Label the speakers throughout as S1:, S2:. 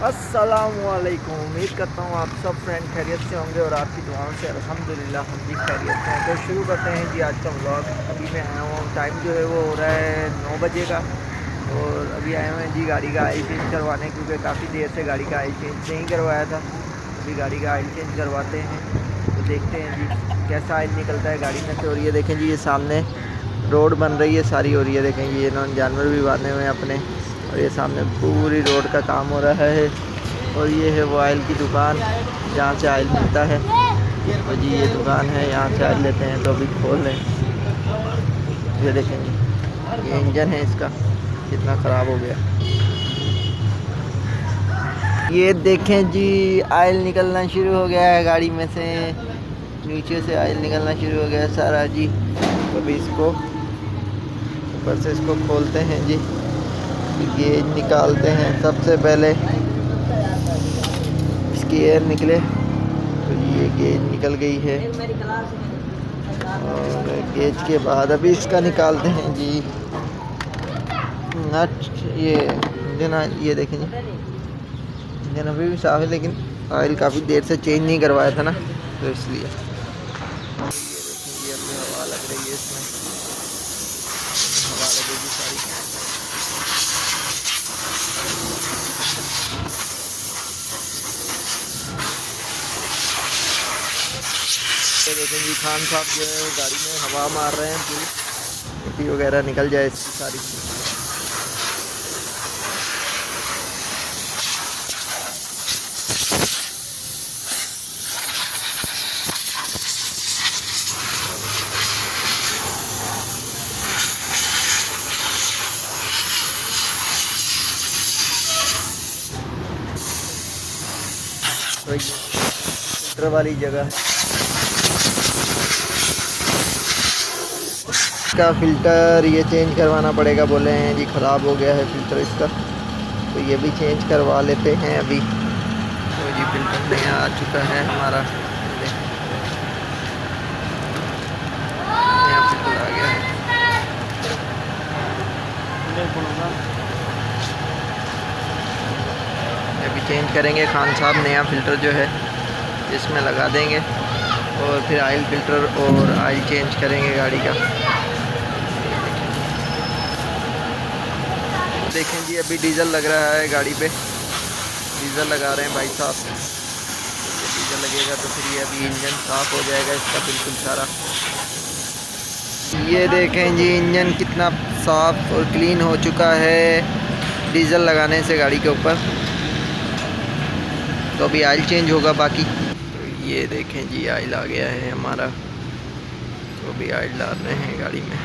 S1: अस्सलामुअलैकुम। उम्मीद करता हूँ आप सब फ्रेंड खैरियत से होंगे और आपकी दुआओं से अल्हम्दुलिल्लाह हम भी खैरियत से हैं। तो शुरू करते हैं जी आज का व्लॉग। अभी मैं आया हूँ, टाइम जो है वो हो रहा है 9 बजे का और अभी आए हुए हैं जी गाड़ी का ऑयल चेंज करवाने, क्योंकि काफ़ी देर से गाड़ी का ऑयल चेंज नहीं करवाया था। अभी गाड़ी का ऑयल चेंज करवाते हैं तो देखते हैं जी कैसा ऑयल निकलता है गाड़ी में से। और ये देखें जी, ये सामने रोड बन रही है सारी, और ये देखें ये इन्होंने जानवर भी बांधे हुए हैं अपने, और ये सामने पूरी रोड का काम हो रहा है। और ये है वो ऑयल की दुकान जहाँ से ऑयल मिलता है। और जी ये दुकान है, यहाँ से ऑयल लेते हैं। तो अभी खोल रहे हैं, ये देखें जी ये इंजन है इसका कितना ख़राब हो गया। ये देखें जी ऑयल निकलना शुरू हो गया है गाड़ी में से, नीचे से ऑयल निकलना शुरू हो गया है सारा जी। तो अभी इसको ऊपर से इसको खोलते हैं जी, गेज निकालते हैं सबसे पहले, इसकी एयर निकले। तो ये गेज निकल गई है और गेज के बाद अभी इसका निकालते हैं जी नट। ये इंजन, ये देखें जी इंजन अभी भी साफ है, लेकिन ऑयल काफ़ी देर से चेंज नहीं करवाया था ना, तो इसलिए। ये देखें ये अपनी हवा लग रही है इसमें, हवा लगेगी सारी। ये देखें जी खान साहब जो है वो गाड़ी में हवा मार रहे हैं पूरी, मिट्टी वगैरह निकल जाए इसकी सारी। तो फिल्टर वाली जगह का फ़िल्टर ये चेंज करवाना पड़ेगा, बोले हैं जी ख़राब हो गया है फ़िल्टर इसका, तो ये भी चेंज करवा लेते हैं अभी। तो जी फ़िल्टर नया आ चुका है हमारा, नया फ़िल्टर आ गया है। अभी चेंज करेंगे खान साहब, नया फ़िल्टर जो है इसमें लगा देंगे और फिर ऑयल फ़िल्टर और ऑयल चेंज करेंगे गाड़ी का। देखें जी अभी डीज़ल लग रहा है गाड़ी पे, डीज़ल लगा रहे हैं भाई साहब। डीज़ल लगेगा तो फिर ये अभी इंजन साफ़ हो जाएगा इसका बिल्कुल सारा। ये देखें जी इंजन कितना साफ़ और क्लीन हो चुका है डीज़ल लगाने से गाड़ी के ऊपर। तो अभी ऑयल चेंज होगा बाकी। तो ये देखें जी ऑयल आ गया है हमारा, तो अभी ऑयल डाल रहे हैं गाड़ी में।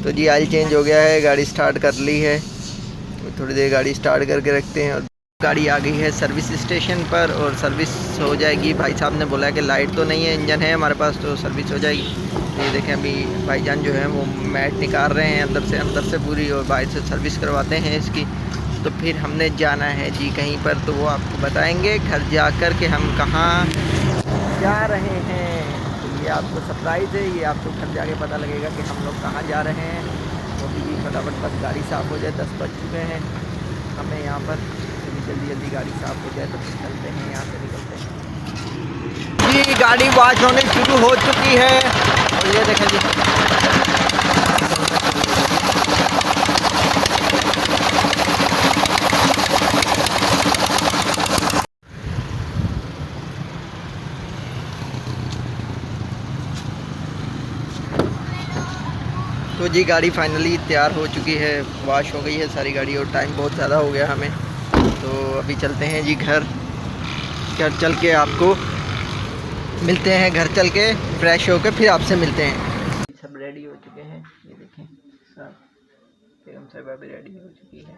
S1: तो जी ऑयल चेंज हो गया है, गाड़ी स्टार्ट कर ली है। तो थोड़ी देर गाड़ी स्टार्ट करके रखते हैं। और गाड़ी आ गई है सर्विस स्टेशन पर और सर्विस हो जाएगी। भाई साहब ने बोला कि लाइट तो नहीं है, इंजन है हमारे पास, तो सर्विस हो जाएगी। तो ये देखें अभी भाईजान जो है वो मैट निकाल रहे हैं अंदर से पूरी, और बाहर से सर्विस करवाते हैं इसकी। तो फिर हमने जाना है जी कहीं पर, तो वो आपको बताएंगे घर जाकर के हम कहाँ जा रहे हैं। तो ये आपको सरप्राइज़ है, ये आपको घर जाके पता लगेगा कि हम लोग कहाँ जा रहे हैं। तो अभी फटाफट बस गाड़ी साफ़ हो जाए, 10 बज चुके हैं हमें यहाँ पर। जल्दी जल्दी गाड़ी साफ़ हो जाए तो फिर चलते हैं, यहाँ से निकलते हैं जी। गाड़ी वॉश होने शुरू हो चुकी है और ये देखें जी तो जी गाड़ी फाइनली तैयार हो चुकी है, वॉश हो गई है सारी गाड़ी, और टाइम बहुत ज़्यादा हो गया हमें। तो अभी चलते हैं जी घर चल के आपको मिलते हैं, घर चल के फ्रेश होकर फिर आपसे मिलते हैं। सब रेडी हो चुके हैं, ये देखें सब बेगम साहिबा भी रेडी हो चुकी है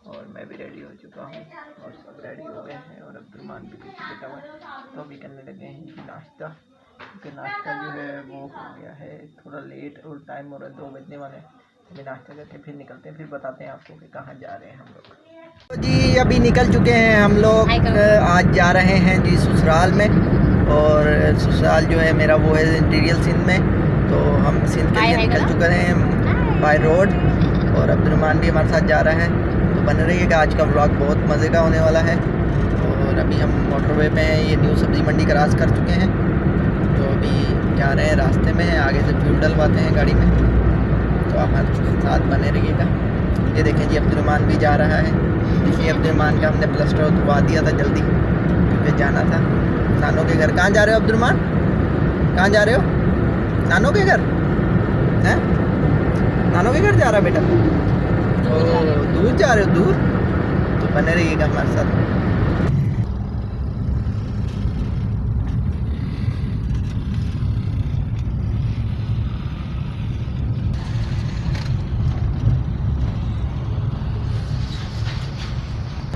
S1: और मैं भी रेडी हो चुका हूँ और सब रेडी हो गए हैं। और अब्दुलरमान भी पीछे बैठा हुआ है। तो अभी करने लगे हैं नाश्ता, क्योंकि नाश्ता जो है वो हो गया है थोड़ा लेट और टाइम हो रहा है 2 बजने वाले हैं। अभी नाश्ता करके फिर निकलते हैं, फिर बताते हैं आपको कि कहाँ जा रहे हैं हम लोग। तो जी अभी निकल चुके हैं हम लोग, आज जा रहे हैं जी ससुराल में। और ससुराल जो है मेरा वो है इंटीरियल सिंध में, तो हम सिंध के लिए निकल चुके हैं बाय रोड। और अब्दुलरहमान भी हमारे साथ जा रहा है, तो बने रहिएगा, आज का व्लॉग बहुत मज़े का होने वाला है। और अभी हम मोटरवे पे हैं, ये न्यू सब्ज़ी मंडी क्रॉस कर चुके हैं, तो अभी जा रहे हैं, रास्ते में हैं, आगे से फ्यूल डलवाते हैं गाड़ी में, तो आप हमारे साथ बने रहिएगा। ये देखें जी अब्दुलरहमान भी जा रहा है। देखिए अब्दुलरहमान का हमने प्लास्टर उतरवा दिया था जल्दी, क्योंकि जाना था नानों के घर। कहाँ जा रहे हो अब्दुलरहमान, कहाँ जा रहे हो? नानों के घर हैं? नानों के घर जा रहा है बेटा? ओ दूर जा रहे हो, दूर? तो बने रहिएगा हमारे साथ।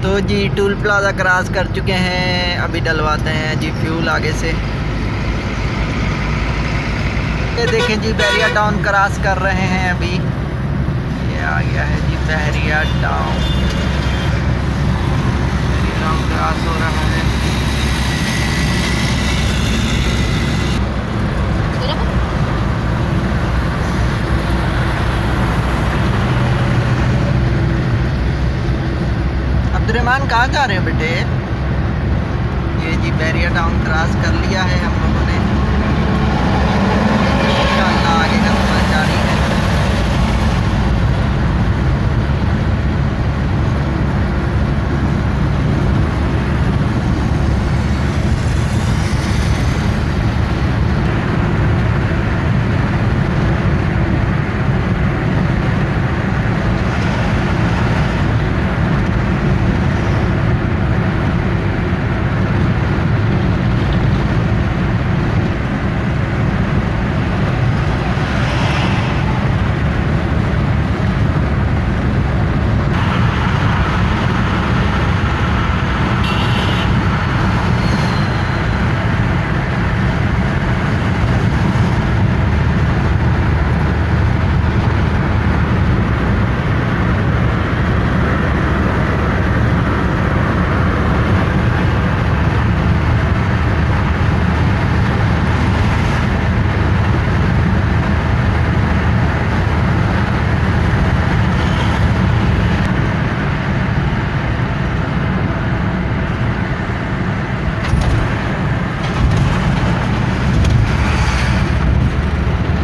S1: तो जी टूल प्लाजा क्रॉस कर चुके हैं, अभी डलवाते हैं जी फ्यूल आगे से। ये देखें जी बहरिया टाउन क्रॉस कर रहे हैं अभी, ये आ गया है जी बहरिया टाउन क्रॉस हो रहा है। अब्दुलरहमान कहाँ जा रहे हो बेटे? ये जी बहरिया टाउन क्रॉस कर लिया है हम लोगों ने, इंशाअल्लाह आगे का सफर जारी है।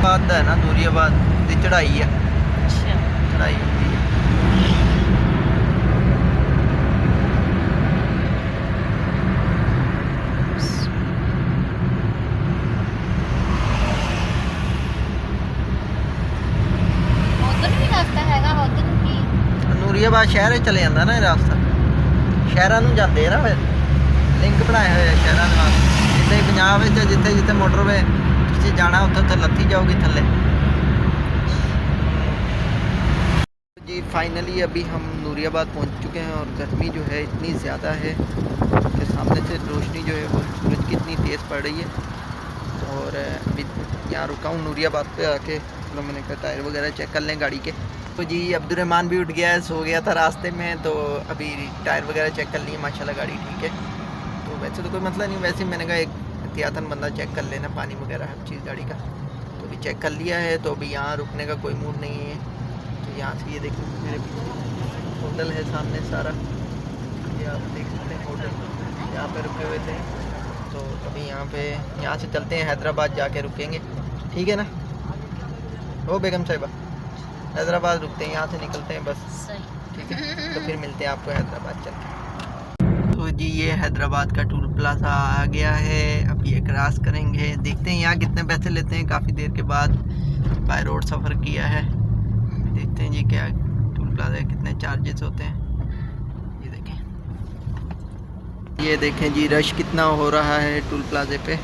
S1: बात है ना दूरियाबाद की चढ़ाई है, चढ़ाई होती है। नूरियाबाद शहर चले जाता ना रास्ता, शहर ਨੂੰ ਜਾਂਦੇ ਆ ਨਾ, ਫਿਰ ਲਿੰਕ ਬਣਾਏ ਹੋਏ ਆ ਸ਼ਹਿਰਾਂ ਦੇ ਨਾਲ। ਜਿੱਥੇ ਪੰਜਾਬ ਵਿੱਚ ਜਿੱਥੇ ਜਿੱਥੇ ਮੋਟਰਵੇ ਤੁਸੀਂ ਜਾਣਾ ਉੱਥੇ ਉੱਥੇ ਲੱਥੀ जाओगी थल्ले। जी फाइनली अभी हम नूरियाबाद पहुंच चुके हैं, और गर्मी जो है इतनी ज़्यादा है कि सामने से रोशनी जो है वो सूरज की इतनी तेज़ पड़ रही है। और अभी यहाँ रुका हूँ नूरियाबाद पे आके, तो मैंने कहा टायर वगैरह चेक कर लें गाड़ी के। तो जी अब्दुलरहमान भी उठ गया है, सो गया था रास्ते में, तो अभी टायर वगैरह चेक कर लिए, माशाल्लाह गाड़ी ठीक है। तो वैसे तो कोई मसला नहीं, वैसे मैंने कहा एक एहतियातन बंदा चेक कर लेना, पानी वगैरह हर चीज़ गाड़ी का। तो अभी चेक कर लिया है, तो अभी यहाँ रुकने का कोई मूड नहीं है। तो यहाँ से ये देखिए मेरे पीछे होटल है सामने सारा, ये आप देख सकते हैं होटल, यहाँ पे रुके हुए थे। तो अभी यहाँ से चलते हैं हैदराबाद, जाके रुकेंगे, ठीक है ना? ओ बेगम साहिबा, हैदराबाद रुकते हैं, यहाँ से निकलते हैं बस, ठीक है? तो फिर मिलते हैं आपको हैदराबाद चल के। तो जी ये हैदराबाद का टूल प्लाजा आ गया है, अब ये क्रॉस करेंगे, देखते हैं यहाँ कितने पैसे लेते हैं। काफ़ी देर के बाद बाय रोड सफ़र किया है, देखते हैं जी क्या टूल प्लाजा कितने चार्जेस होते हैं। ये देखें जी रश कितना हो रहा है टूल प्लाजे पे।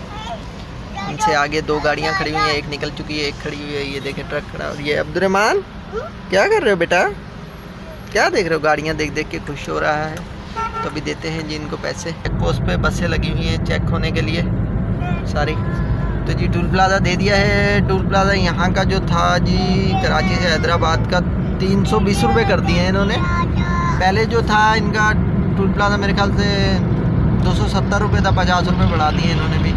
S1: हमसे आगे दो गाड़ियाँ खड़ी हुई हैं, एक निकल चुकी है, एक खड़ी हुई है। ये देखें ट्रक खड़ा, और ये अब्दुलरहमान क्या कर रहे हो बेटा, क्या देख रहे हो? गाड़ियाँ देख देख के खुश हो रहा है। तो अभी देते हैं जी इनको पैसे। चेक पोस्ट पे बसें लगी हुई हैं चेक होने के लिए सारी, तो जी टूल प्लाज़ा दे दिया है। टूल प्लाज़ा यहाँ का जो था जी कराची से हैदराबाद का 320 रुपये कर दिए हैं इन्होंने। पहले जो था इनका टूल प्लाज़ा मेरे ख्याल से 270 रुपये था, 50 रुपये बढ़ा दिए इन्होंने भी।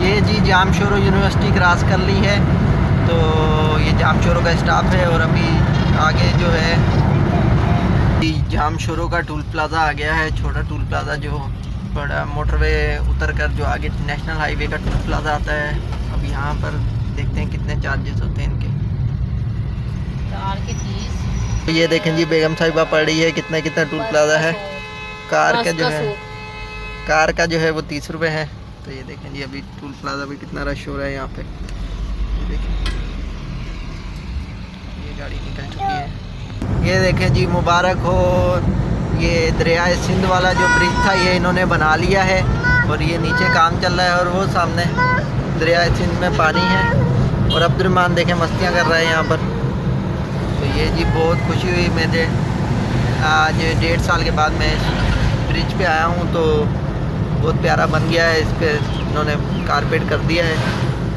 S1: ये जी जामशोरो यूनिवर्सिटी क्रॉस कर ली है, तो ये जामशोरो का स्टाफ है। और अभी आगे जो है जामशोरो का टूल प्लाज़ा आ गया है, छोटा टूल प्लाज़ा जो बड़ा मोटरवे उतर कर जो आगे नेशनल हाईवे का टूल प्लाज़ा आता है। अब यहाँ पर देखते हैं कितने चार्जेस होते हैं इनके। तो ये देखें जी बेगम साहिबा पड़ रही है कितना कितना टूल प्लाज़ा है। कार का जो है वो 30 रुपये है। तो ये देखें जी अभी टूल प्लाज़ा भी कितना रश हो रहा है यहाँ पे। ये देखें ये गाड़ी निकल चुकी है। ये देखें जी मुबारक हो, ये दरियाए सिंध वाला जो ब्रिज था ये इन्होंने बना लिया है और ये नीचे काम चल रहा है और वो सामने दरियाए सिंध में पानी है। और अब्दुर्रहमान देखें मस्तियाँ कर रहे हैं यहाँ पर। तो ये जी बहुत खुशी हुई मुझे, आज 1.5 साल के बाद मैं ब्रिज पे आया हूँ तो बहुत प्यारा बन गया है। इस पर इन्होंने कारपेट कर दिया है।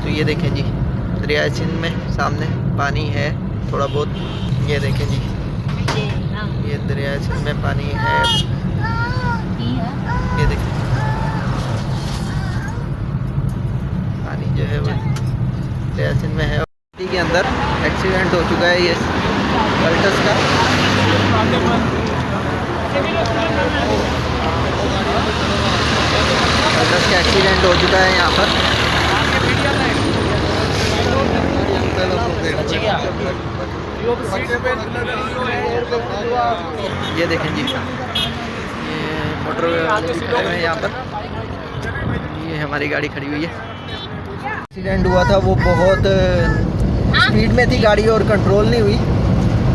S1: तो ये देखें जी दरियाए सिंध में सामने पानी है थोड़ा बहुत। ये देखें जी ये दरियाए सिंध में पानी है। ये देखें पानी जो है वो दरियाए सिंध में है। सिटी के अंदर एक्सीडेंट हो चुका है ये कल्टस का। कल्टस का एक्सीडेंट हो चुका है यहाँ पर। ये देखें जी ये मोटर है यहाँ पर, ये हमारी गाड़ी खड़ी हुई है। एक्सीडेंट हुआ था वो बहुत स्पीड में थी गाड़ी और कंट्रोल नहीं हुई।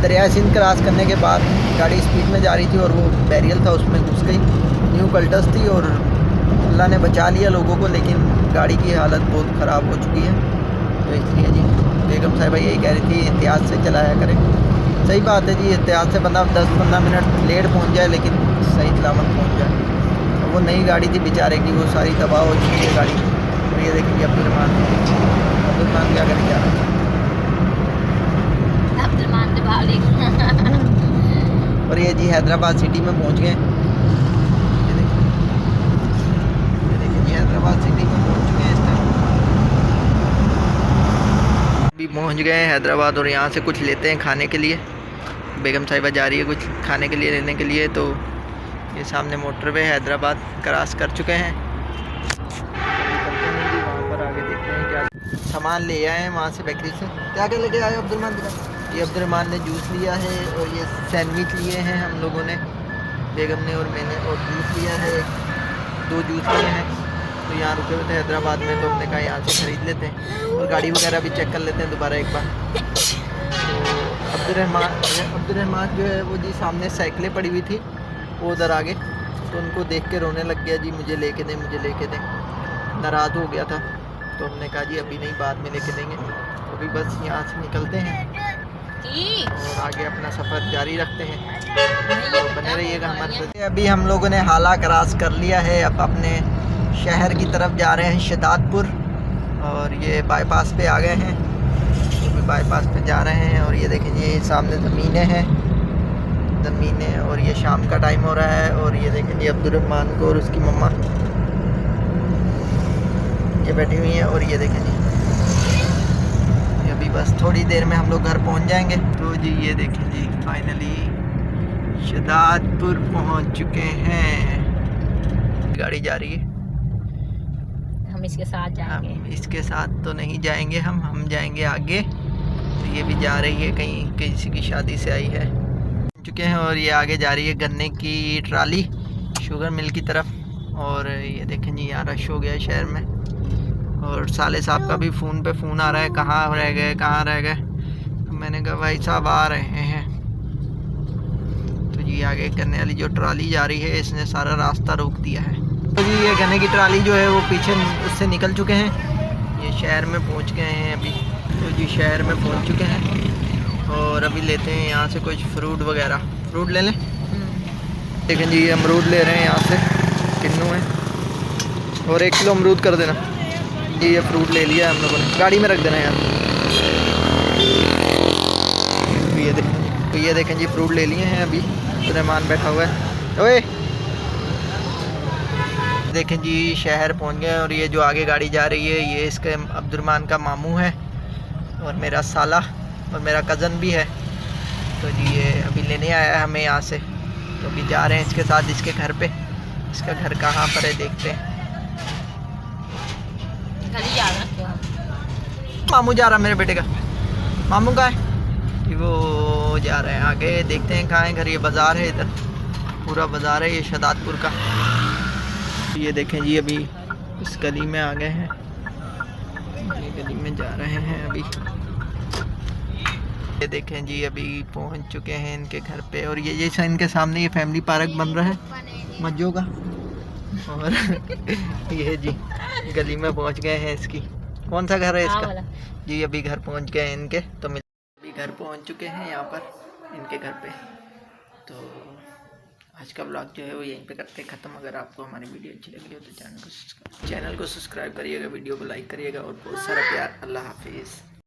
S1: दरिया सिंध क्रॉस करने के बाद गाड़ी स्पीड में जा रही थी और वो बैरियर था उसमें घुस गई। न्यू कल्टस थी और अल्लाह ने बचा लिया लोगों को, लेकिन गाड़ी की हालत बहुत ख़राब हो चुकी है। तो इसलिए जी बेगम साहिबा यही कह रही थी एहतियात से चलाया करें। सही बात है जी, एहतियात से बंदा 10-15 मिनट लेट पहुंच जाए लेकिन सही सलामत पहुंच जाए। वो नई गाड़ी थी बेचारे की, वो सारी तबाह हो चुकी है गाड़ी। और ये देखेंगे अब्दुर्रहमान क्या करें, क्या और ये जी हैदराबाद सिटी में पहुंच गए। ये देखिए जी हैदराबाद सिटी में पहुंच चुके हैं इस टाइम। अभी पहुंच गए हैं हैदराबाद और यहाँ से कुछ लेते हैं खाने के लिए। बेगम साहिबा जा रही है कुछ खाने के लिए लेने के लिए। तो ये सामने मोटरवे हैदराबाद क्रॉस कर चुके हैं। वहाँ पर आगे देखते हैं क्या सामान ले आए हैं वहाँ से बेकरी से। क्या क्या लेके आए अब्दुर्रहमान? ये अब्दुर्रहमान ने जूस लिया है और ये सैंडविच लिए हैं हम लोगों ने, बेगम ने और मैंने, और जूस लिया है, 2 जूस लिए हैं। तो यहाँ रुके हुए थे हैदराबाद में तो हमने कहा यहाँ से ख़रीद लेते हैं और गाड़ी वगैरह भी चेक कर लेते हैं दोबारा एक बार। तो अब्दुर्रहमान जो है वो जी सामने साइकिलें पड़ी हुई थी वो उधर आगे, तो उनको देख के रोने लग गया जी मुझे लेके दें, मुझे लेके दें। नाराज़ हो गया था तो हमने कहा जी अभी नहीं बाद में लेके देंगे। तो अभी बस यहाँ से निकलते हैं और आगे अपना सफ़र जारी रखते हैं। तो बने रहिएगा हमारे साथ। अभी हम लोगों ने हाला क्रॉस कर लिया है, अब अपने शहर की तरफ जा रहे हैं शदादपुर। और ये बाईपास पे आ गए हैं, तो बाईपास पे जा रहे हैं। और ये देखें ये सामने ज़मीनें हैं, ज़मीनें, और ये शाम का टाइम हो रहा है। और ये देखें ये अब्दुर्रहमान को और उसकी मम्मा ये बैठी हुई हैं। और ये देखें जी अभी बस थोड़ी देर में हम लोग घर पहुंच जाएंगे। तो जी ये देखें जी फाइनली शदादपुर पहुंच चुके हैं। गाड़ी जा रही है,
S2: हम इसके साथ जाएंगे।
S1: हम इसके साथ तो नहीं जाएंगे, हम जाएंगे आगे। तो ये भी जा रही है कहीं किसी की शादी से आई है चुके हैं। और ये आगे जा रही है गन्ने की ट्राली शुगर मिल की तरफ। और ये देखें जी यहाँ रश हो गया शहर में। और साले साहब का भी फ़ोन पे फ़ोन आ रहा है, कहाँ रह गए कहाँ रह गए। तो मैंने कहा भाई साहब आ रहे हैं। तो जी आगे गन्ने वाली जो ट्राली जा रही है इसने सारा रास्ता रोक दिया है। तो जी ये गन्ने की ट्राली जो है वो पीछे उससे निकल चुके हैं, ये शहर में पहुंच गए हैं अभी। तो जी शहर में पहुंच चुके हैं और अभी लेते हैं यहाँ से कुछ फ्रूट वगैरह। फ्रूट ले लें। देखें जी अमरूद ले रहे हैं यहाँ से, किन्नू है। और 1 किलो अमरूद कर देना। ये फ्रूट ले लिया हम लोगों ने, गाड़ी में रख देना यार। ये देखें जी फ्रूट ले लिए हैं, अभी सुलेमान बैठा हुआ है। ओए देखें जी शहर पहुंच गए और ये जो आगे गाड़ी जा रही है ये इसके अब्दुर्रहमान का मामू है और मेरा साला और मेरा कज़न भी है। तो जी ये अभी लेने आया है हमें यहाँ से, तो अभी जा रहे हैं इसके साथ इसके घर पे। इसका घर कहाँ पर है देखते हैं। मामू जा रहा मेरे बेटे का, मामू का है कि वो जा रहे हैं आगे, देखते हैं कहाँ है घर। ये बाज़ार है, इधर पूरा बाज़ार है ये शदादपुर का। ये देखें जी अभी इस गली में आ गए हैं, ये गली में जा रहे हैं अभी। ये देखें जी अभी पहुंच चुके हैं इनके घर पे और ये जैसा इनके सामने ये फैमिली पार्क बन रहा है मज्जो का। और ये जी गली में पहुंच गए हैं इसकी। कौन सा घर है इसका जी? अभी घर पहुंच गए हैं इनके, तो अभी घर पहुंच चुके हैं यहाँ पर इनके घर पे। तो आज का ब्लॉग जो है वो यहीं पे करते हैं ख़त्म। अगर आपको हमारी वीडियो अच्छी लगी हो तो चैनल को सब्सक्राइब करिएगा, वीडियो को लाइक करिएगा और बहुत सारा प्यार। अल्लाह हाफिज़।